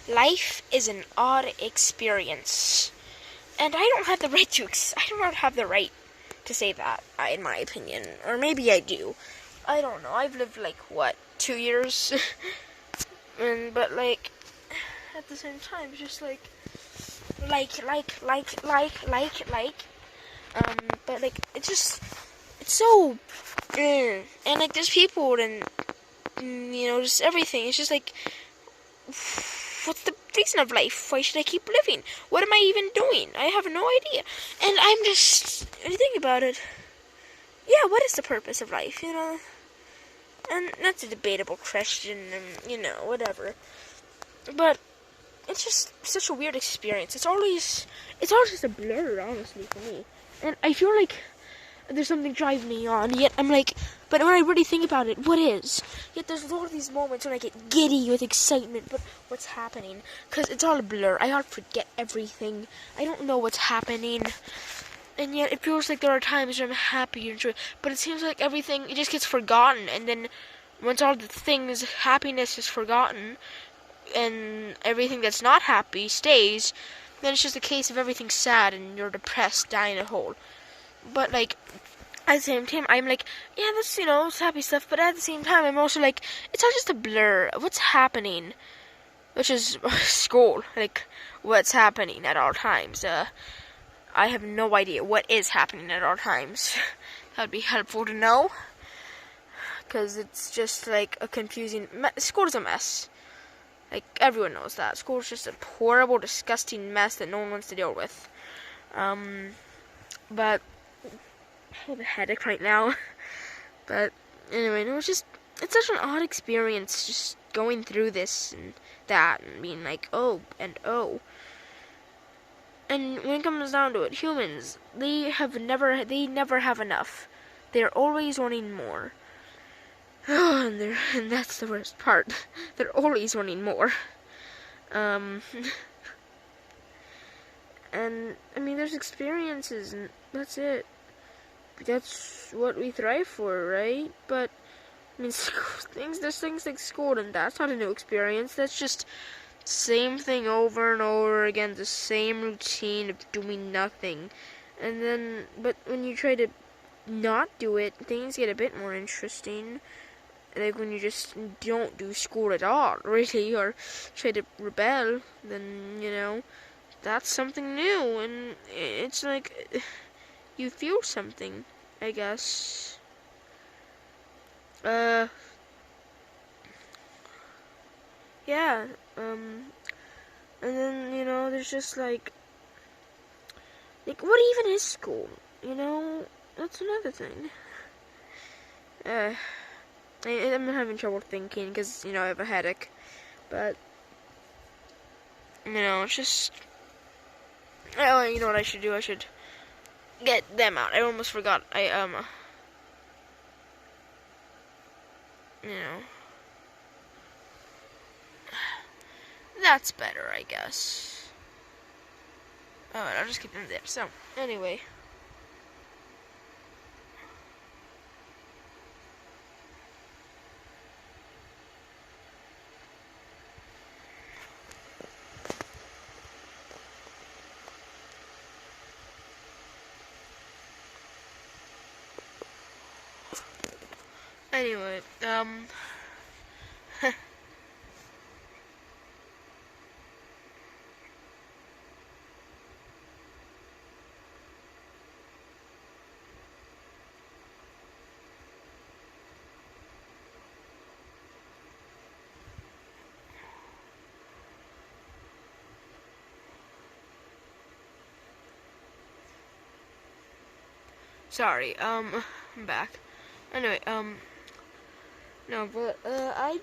Life is an odd experience, and I don't have the right to. I do not have the right to say that, in my opinion, or maybe I do. I don't know. I've lived 2 years, but at the same time, it's just but it's so, and there's people and just everything. It's just what's the reason of life? Why should I keep living? What am I even doing? I have no idea. And I'm just, when you think about it, yeah, what is the purpose of life, And that's a debatable question, and, whatever. But it's just such a weird experience. It's always just a blur, honestly, for me. And I feel like there's something driving me on, yet I'm but when I really think about it, what is? Yet there's all these moments when I get giddy with excitement, but what's happening? Because it's all a blur. I all forget everything. I don't know what's happening. And yet it feels like there are times where I'm happy and joy, but it seems like everything, it just gets forgotten. And then once all the things, happiness is forgotten, and everything that's not happy stays, then it's just a case of everything sad and you're depressed, dying a hole. But at the same time, I'm yeah, that's, it's happy stuff, but at the same time, I'm also it's all just a blur. What's happening? Which is school, what's happening at all times. I have no idea what is happening at all times. That would be helpful to know, because it's just a confusing, school is a mess. Everyone knows that. School is just a horrible, disgusting mess that no one wants to deal with. But I have a headache right now. But anyway, it's such an odd experience just going through this and that and being oh and oh. And when it comes down to it, humans, they never have enough. They're always wanting more. And that's the worst part. They're always wanting more. And I mean, there's experiences, and that's it. That's what we thrive for, right? But I mean, there's things like school, and that's not a new experience. That's just same thing over and over again, the same routine of doing nothing. And then, but when you try to not do it, things get a bit more interesting. When you just don't do school at all, really, or try to rebel, then, that's something new, and it's you feel something, I guess. Yeah, and then, there's just what even is school, that's another thing. I'm having trouble thinking, because, I have a headache, but, it's just, oh, you know what I should do? I should get them out. I almost forgot. That's better, I guess. Alright, I'll just keep them there. So, anyway. Anyway, sorry, I'm back. Anyway, no, but, I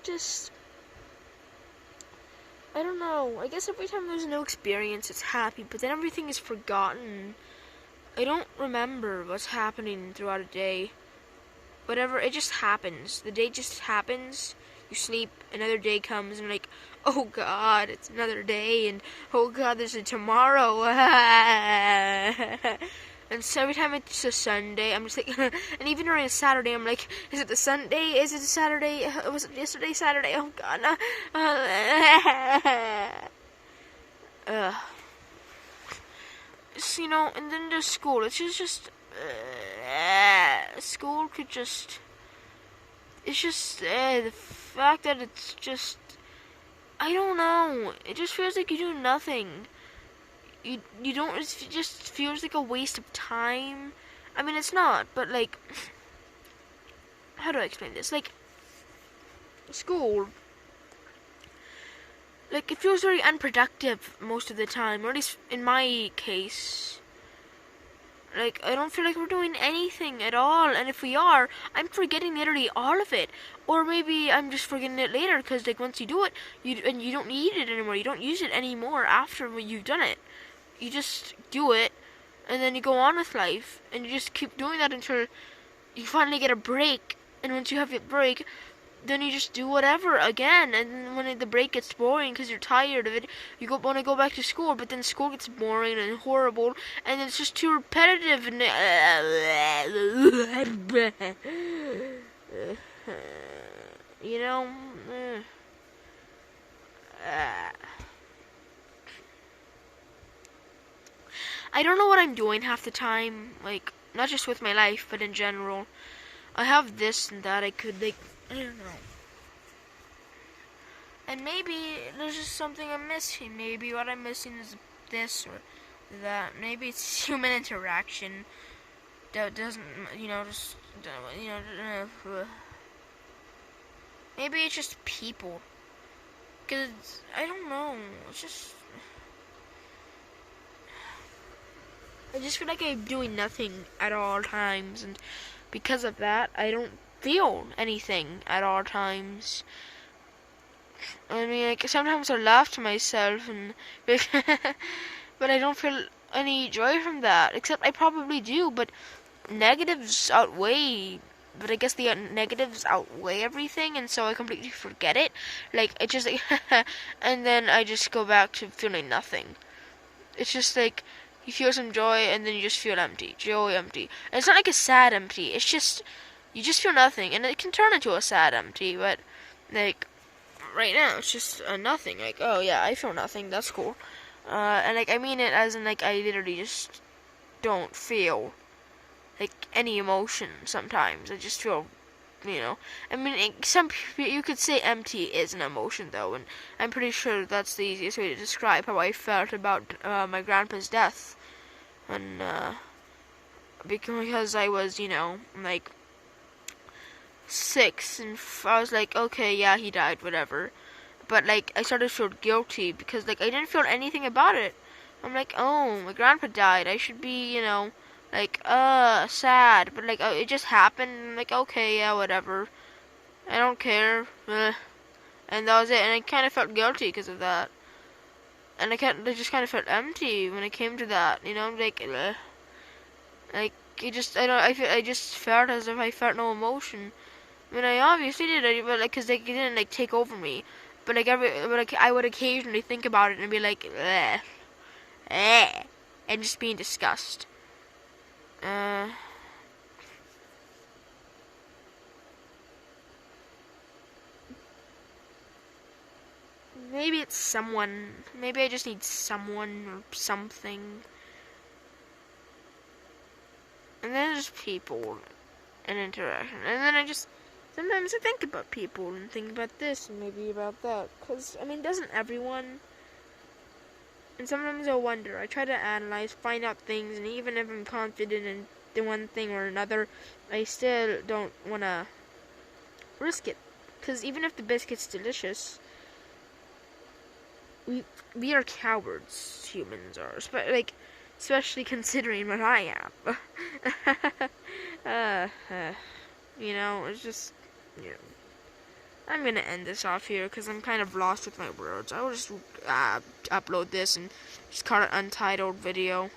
don't know. I guess every time there's a new experience, it's happy, but then everything is forgotten. I don't remember what's happening throughout a day. Whatever, it just happens. The day just happens. You sleep, another day comes, and oh God, it's another day, and oh God, there's a tomorrow. And so every time it's a Sunday, I'm just like, and even during a Saturday, I'm like, is it the Sunday? Is it the Saturday? Was it yesterday Saturday? Oh God, no. So, and then there's school. It's just school could just. It's just the fact that it's just. I don't know. It just feels like you do nothing. You don't. It just feels like a waste of time. I mean, it's not, but like, how do I explain this? Like, school. Like, it feels very unproductive most of the time, or at least in my case. Like, I don't feel like we're doing anything at all, and if we are, I'm forgetting literally all of it. Or maybe I'm just forgetting it later, because, like, once you do it, you don't need it anymore. You don't use it anymore after you've done it. You just do it, and then you go on with life, and you just keep doing that until you finally get a break. And once you have your break, then you just do whatever again, and then when the break gets boring because you're tired of it, you want to go back to school, but then school gets boring and horrible, and it's just too repetitive, and you know, I don't know what I'm doing half the time, like, not just with my life, but in general. I have this and that I could, like, I don't know. And maybe there's just something I'm missing. Maybe what I'm missing is this or that. Maybe it's human interaction that doesn't, just, maybe it's just people. Because, I don't know. It's just, I just feel like I'm doing nothing at all times. And because of that, I don't feel anything at all times. I mean, like, sometimes I laugh to myself, and but I don't feel any joy from that. Except I probably do, but negatives outweigh. But I guess the negatives outweigh everything, and so I completely forget it. Like, it just, and then I just go back to feeling nothing. It's just like, you feel some joy, and then you just feel empty. Joy, empty. And it's not like a sad empty. It's just, you just feel nothing, and it can turn into a sad empty, but, like, right now it's just nothing. Like, oh yeah, I feel nothing. That's cool. And like, I mean it as in, like, I literally just don't feel like any emotion. Sometimes I just feel, I mean, some people, you could say empty is an emotion though, and I'm pretty sure that's the easiest way to describe how I felt about my grandpa's death. And because I was, like 6, and I was like, okay, yeah, he died, whatever. But, like, I started to feel guilty because, like, I didn't feel anything about it. I'm like, oh, my grandpa died. I should be, like, sad. But, like, it just happened. I'm like, okay, yeah, whatever. I don't care. And that was it. And I kind of felt guilty because of that. And I just kind of felt empty when it came to that. Like, I just felt as if I felt no emotion. I mean, I obviously did, but, like, because they didn't, like, take over me. But, like, I would occasionally think about it and be like, and just be in disgust. Maybe it's someone. Maybe I just need someone or something. And then there's people and interaction. And then sometimes I think about people and think about this and maybe about that. Because, I mean, doesn't everyone? And sometimes I wonder. I try to analyze, find out things, and even if I'm confident in the one thing or another, I still don't want to risk it. Because even if the biscuit's delicious, we are cowards, humans are. Especially considering what I am. It's just, I'm gonna end this off here because I'm kind of lost with my words. I will just upload this and just call it Untitled Video.